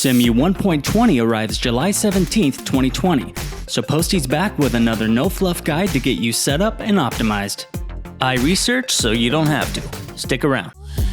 CEMU 1.20 arrives July 17th, 2020, so Posty's back with another no-fluff guide to get you set up and optimized. I research so you don't have to. Stick around.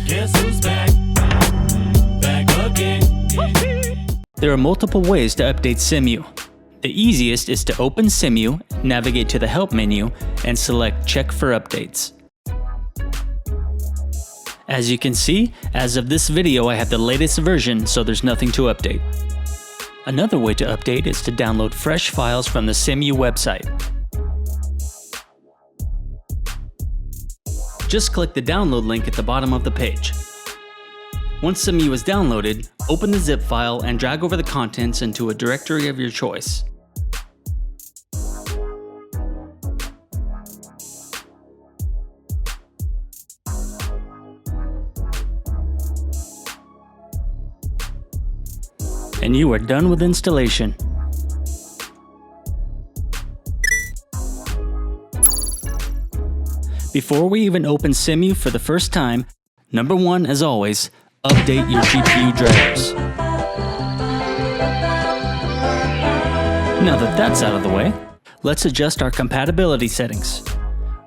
Guess who's back? Back again. There are multiple ways to update CEMU. The easiest is to open CEMU, navigate to the Help menu, and select Check for Updates. As you can see, as of this video I have the latest version, so there's nothing to update. Another way to update is to download fresh files from the CEMU website. Just click the download link at the bottom of the page. Once CEMU is downloaded, open the zip file and drag over the contents into a directory of your choice. And you are done with installation. Before we even open CEMU for the first time, number one, as always, update your GPU drivers. Now that that's out of the way, let's adjust our compatibility settings.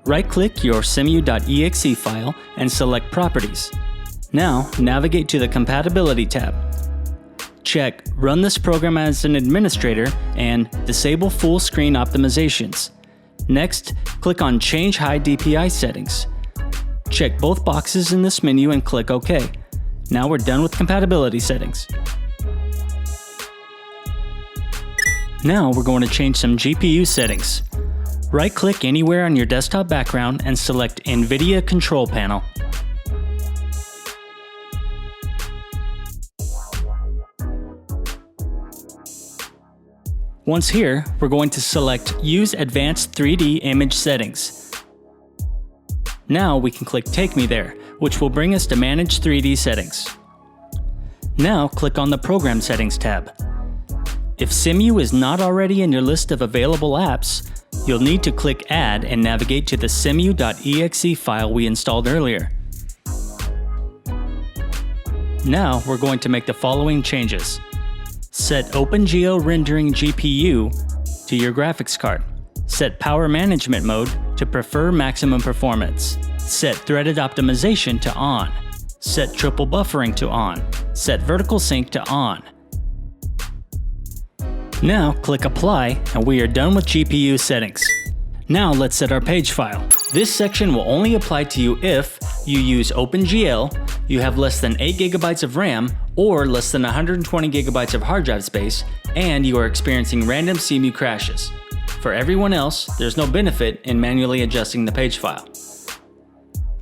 Right-click your CEMU.exe file and select Properties. Now, navigate to the Compatibility tab. Check Run this program as an administrator and Disable full screen optimizations. Next, click on Change High DPI settings. Check both boxes in this menu and click OK. Now we're done with compatibility settings. Now we're going to change some GPU settings. Right-click anywhere on your desktop background and select NVIDIA Control Panel. Once here, we're going to select Use Advanced 3D Image Settings. Now we can click Take Me There, which will bring us to Manage 3D Settings. Now click on the Program Settings tab. If CEMU is not already in your list of available apps, you'll need to click Add and navigate to the CEMU.exe file we installed earlier. Now we're going to make the following changes. Set OpenGL Rendering GPU to your graphics card. Set Power Management Mode to prefer maximum performance. Set Threaded Optimization to On. Set Triple Buffering to On. Set Vertical Sync to On. Now click Apply and we are done with GPU settings. Now let's set our page file. This section will only apply to you if you use OpenGL, you have less than 8 GB of RAM, or less than 120 GB of hard drive space, and you are experiencing random CEMU crashes. For everyone else, there's no benefit in manually adjusting the page file.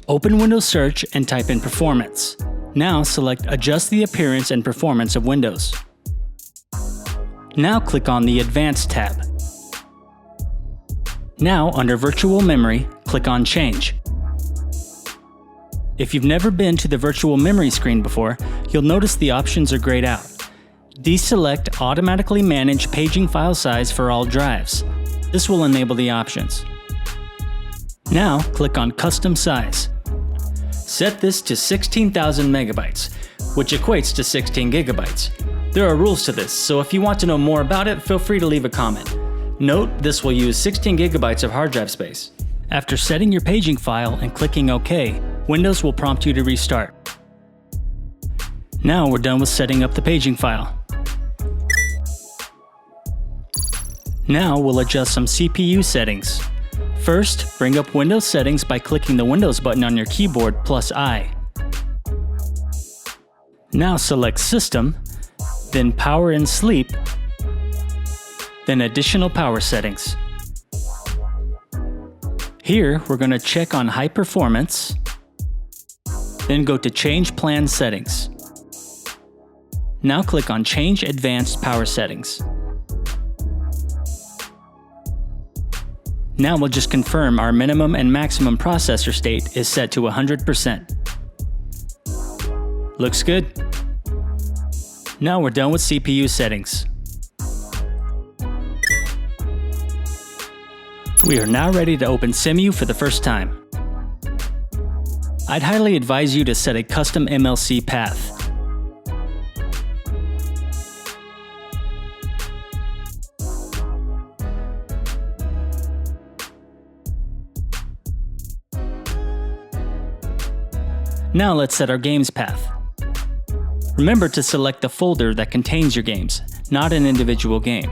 Open Windows Search and type in Performance. Now select Adjust the appearance and performance of Windows. Now click on the Advanced tab. Now under Virtual Memory, click on Change. If you've never been to the virtual memory screen before, you'll notice the options are grayed out. Deselect Automatically Manage Paging File Size for all drives. This will enable the options. Now click on Custom Size. Set this to 16,000 megabytes, which equates to 16 gigabytes. There are rules to this, so if you want to know more about it, feel free to leave a comment. Note, this will use 16 gigabytes of hard drive space. After setting your paging file and clicking OK, Windows will prompt you to restart. Now we're done with setting up the paging file. Now we'll adjust some CPU settings. First, bring up Windows settings by clicking the Windows button on your keyboard plus I. Now select System, then Power and Sleep, then Additional Power Settings. Here, we're going to check on High Performance, then go to Change Plan Settings. Now click on Change Advanced Power Settings. Now we'll just confirm our minimum and maximum processor state is set to 100%. Looks good. Now we're done with CPU settings. We are now ready to open CEMU for the first time. I'd highly advise you to set a custom MLC path. Now let's set our games path. Remember to select the folder that contains your games, not an individual game.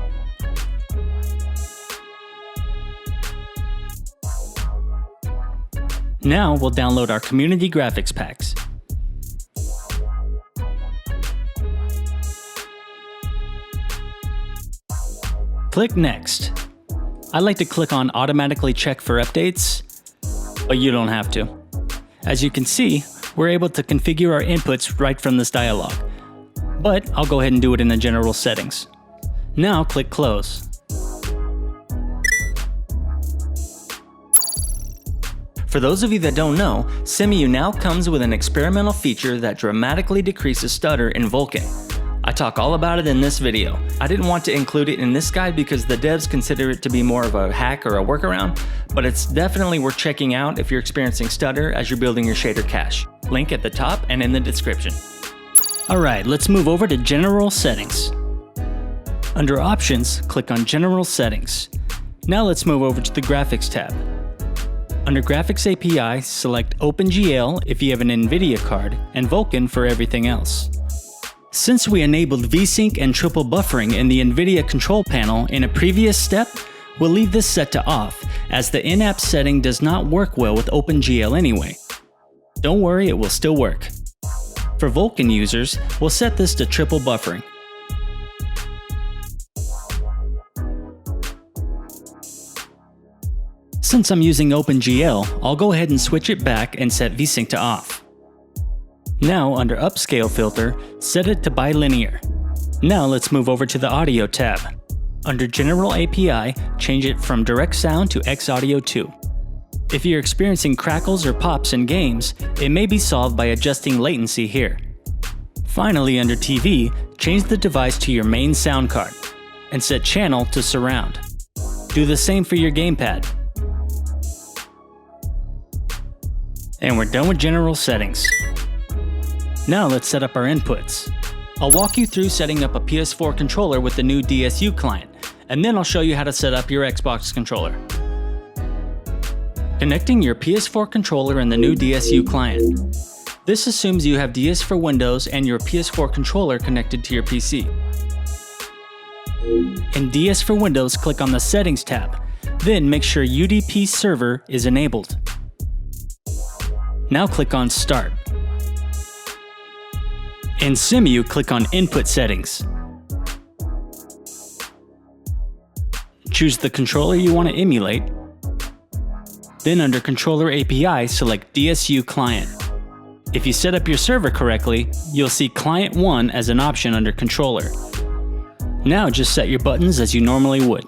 Now we'll download our community graphics packs. Click Next. I like to click on Automatically Check for Updates, but you don't have to. As you can see, we're able to configure our inputs right from this dialog, but I'll go ahead and do it in the general settings. Now click Close. For those of you that don't know, CEMU now comes with an experimental feature that dramatically decreases stutter in Vulkan. I talk all about it in this video. I didn't want to include it in this guide because the devs consider it to be more of a hack or a workaround, but it's definitely worth checking out if you're experiencing stutter as you're building your shader cache. Link at the top and in the description. Alright, let's move over to General Settings. Under Options, click on General Settings. Now let's move over to the Graphics tab. Under Graphics API, select OpenGL if you have an NVIDIA card, and Vulkan for everything else. Since we enabled VSync and triple buffering in the NVIDIA control panel in a previous step, we'll leave this set to off, as the in-app setting does not work well with OpenGL anyway. Don't worry, it will still work. For Vulkan users, we'll set this to triple buffering. Since I'm using OpenGL, I'll go ahead and switch it back and set VSync to off. Now under Upscale filter, set it to bilinear. Now let's move over to the Audio tab. Under General API, change it from Direct Sound to X-Audio 2. If you're experiencing crackles or pops in games, it may be solved by adjusting latency here. Finally, under TV, change the device to your main sound card, and set Channel to Surround. Do the same for your gamepad. And we're done with General Settings. Now let's set up our inputs. I'll walk you through setting up a PS4 controller with the new DSU client, and then I'll show you how to set up your Xbox controller. Connecting your PS4 controller and the new DSU client. This assumes you have DS for Windows and your PS4 controller connected to your PC. In DS for Windows, click on the Settings tab, then make sure UDP Server is enabled. Now click on Start. In CEMU, click on Input Settings. Choose the controller you want to emulate. Then under Controller API, select DSU Client. If you set up your server correctly, you'll see Client 1 as an option under Controller. Now just set your buttons as you normally would.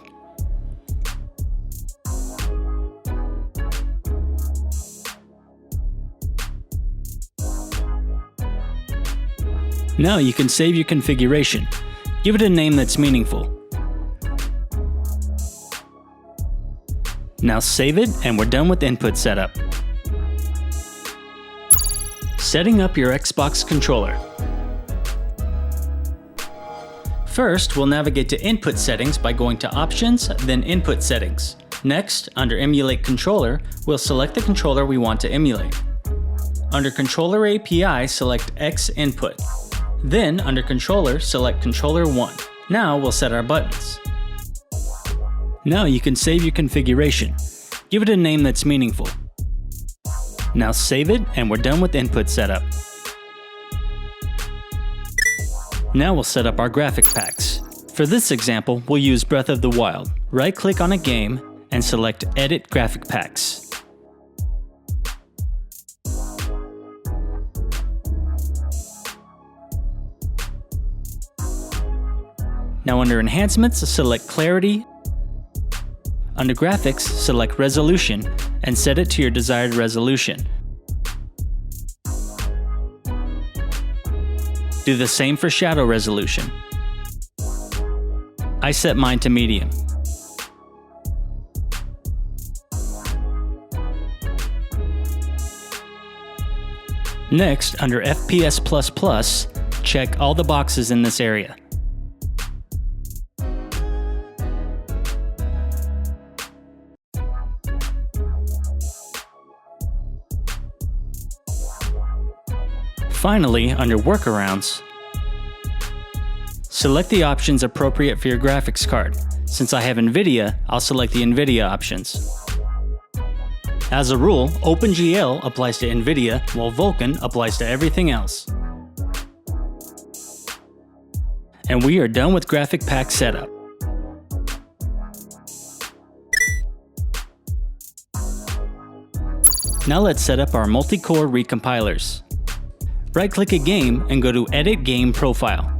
Now you can save your configuration. Give it a name that's meaningful. Now save it, and we're done with input setup. Setting up your Xbox controller. First, we'll navigate to Input Settings by going to Options, then Input Settings. Next, under Emulate Controller, we'll select the controller we want to emulate. Under Controller API, select X Input. Then, under Controller, select Controller 1. Now we'll set our buttons. Now you can save your configuration. Give it a name that's meaningful. Now save it, and we're done with input setup. Now we'll set up our graphic packs. For this example, we'll use Breath of the Wild. Right-click on a game and select Edit Graphic Packs. Now under Enhancements, select Clarity. Under Graphics, select Resolution and set it to your desired resolution. Do the same for Shadow Resolution. I set mine to medium. Next, under FPS++, check all the boxes in this area. Finally, under Workarounds, select the options appropriate for your graphics card. Since I have NVIDIA, I'll select the NVIDIA options. As a rule, OpenGL applies to NVIDIA, while Vulkan applies to everything else. And we are done with graphic pack setup. Now let's set up our Multicore Recompilers. Right-click a game and go to Edit Game Profile.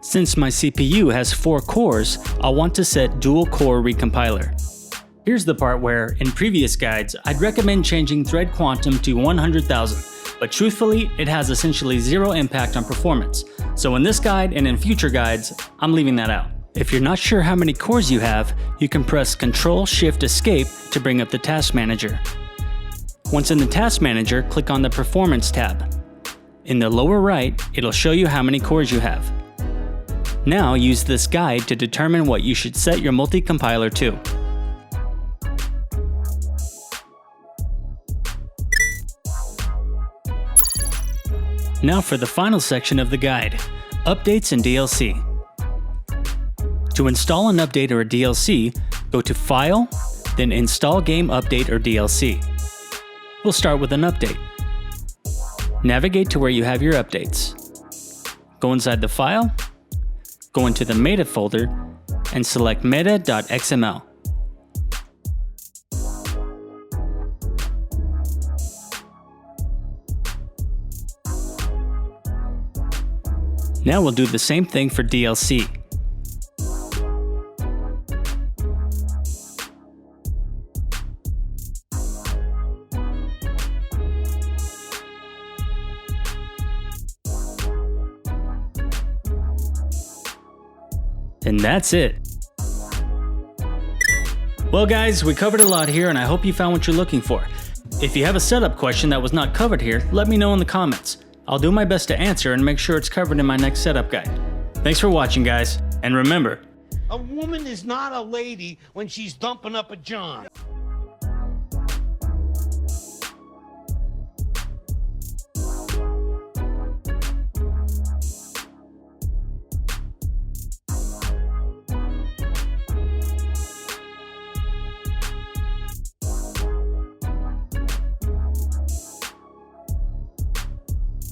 Since my CPU has 4 cores, I'll want to set Dual Core Recompiler. Here's the part where, in previous guides, I'd recommend changing thread quantum to 100,000, but truthfully, it has essentially zero impact on performance. So in this guide and in future guides, I'm leaving that out. If you're not sure how many cores you have, you can press Ctrl-Shift-Escape to bring up the Task Manager. Once in the Task Manager, click on the Performance tab. In the lower right, it'll show you how many cores you have. Now use this guide to determine what you should set your multi-compiler to. Now for the final section of the guide, Updates and DLC. To install an update or a DLC, go to File, then Install Game Update or DLC. We'll start with an update. Navigate to where you have your updates. Go inside the file, go into the Meta folder, and select meta.xml. Now we'll do the same thing for DLC. And that's it. Well guys, we covered a lot here and I hope you found what you're looking for. If you have a setup question that was not covered here, let me know in the comments. I'll do my best to answer and make sure it's covered in my next setup guide. Thanks for watching guys, and remember, a woman is not a lady when she's dumping up a John.